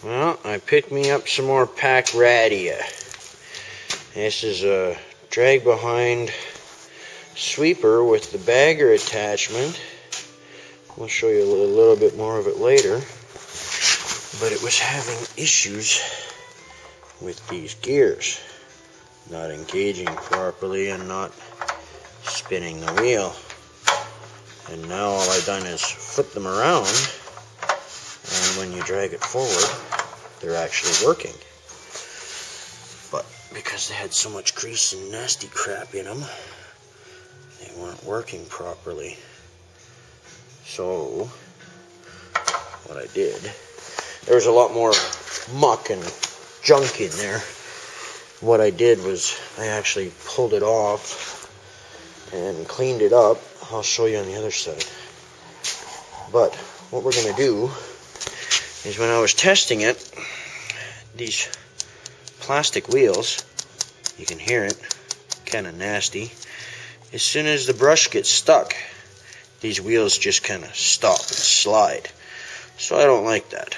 Well, I picked me up some more pack radia. This is a drag behind sweeper with the bagger attachment. I'll show you a little bit more of it later. But it was having issues with these gears, not engaging properly and not spinning the wheel. And now all I've done is flip them around, and when you drag it forward, they're actually working. But because they had so much grease and nasty crap in them, they weren't working properly. So what I did, there was a lot more muck and junk in there. What I did was I actually pulled it off and cleaned it up. I'll show you on the other side. But what we're going to do is, when I was testing it, these plastic wheels, you can hear it, kind of nasty. As soon as the brush gets stuck, these wheels just kind of stop and slide. So I don't like that.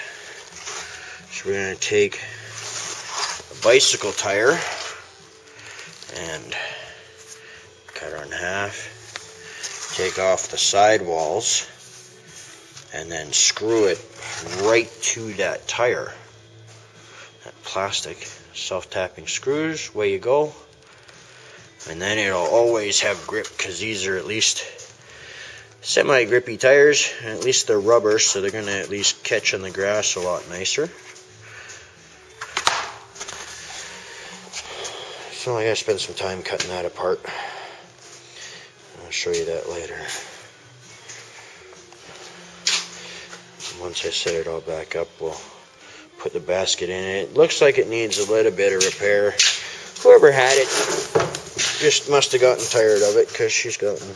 So we're going to take a bicycle tire and cut her in half, take off the sidewalls, and then screw it right to that tire. That plastic self-tapping screws, away you go. And then it'll always have grip, because these are at least semi-grippy tires, and at least they're rubber, so they're going to at least catch on the grass a lot nicer. So I gotta spend some time cutting that apart. I'll show you that later. Once I set it all back up, we'll put the basket in it. It looks like it needs a little bit of repair. Whoever had it just must have gotten tired of it, because she's gotten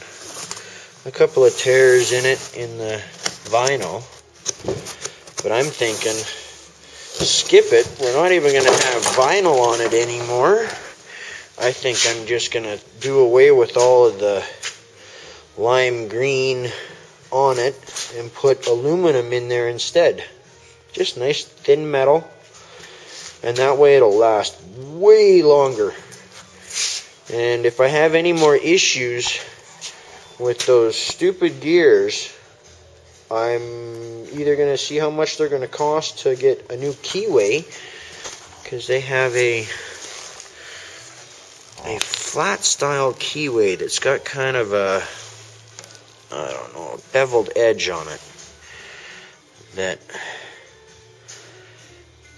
a couple of tears in it in the vinyl. But I'm thinking, skip it. We're not even going to have vinyl on it anymore. I think I'm just going to do away with all of the lime green on it and put aluminum in there instead. Just nice thin metal, and that way it'll last way longer. And if I have any more issues with those stupid gears, I'm either going to see how much they're going to cost to get a new keyway, because they have a flat style keyway that's got kind of a, I don't know, a beveled edge on it that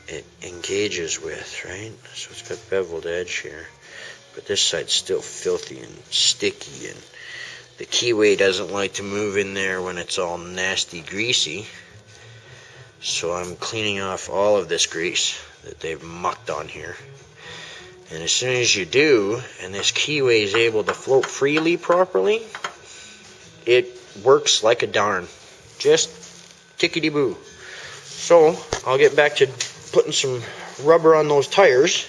it engages with, right? So it's got beveled edge here, but this side's still filthy and sticky, and the keyway doesn't like to move in there when it's all nasty greasy. So I'm cleaning off all of this grease that they've mucked on here. And as soon as you do, and this keyway is able to float freely properly, it works like a darn. Just tickety-boo. So I'll get back to putting some rubber on those tires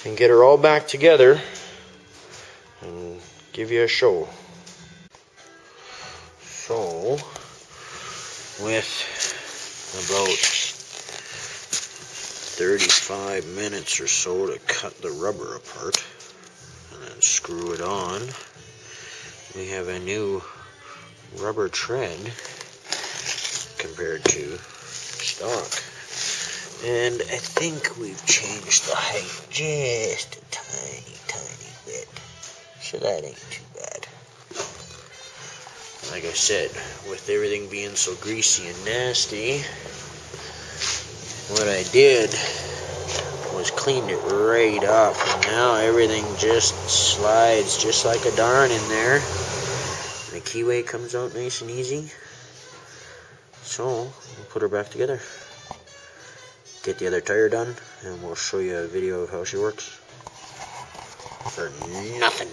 and get her all back together and give you a show. So, with about 35 minutes or so to cut the rubber apart and then screw it on, we have a new rubber tread compared to stock. And I think we've changed the height just a tiny bit, so that ain't too bad. Like I said, with everything being so greasy and nasty, what I did was cleaned it right up, and now everything just slides just like a darn in there. And the keyway comes out nice and easy. So we'll put her back together, get the other tire done, and we'll show you a video of how she works for nothing.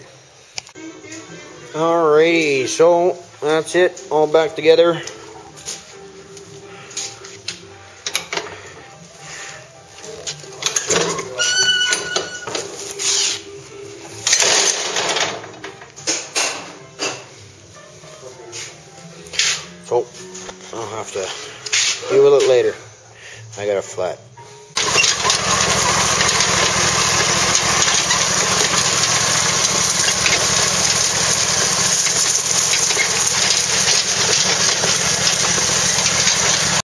Alrighty, so that's it, all back together. So I'll have to deal with it later. I got a flat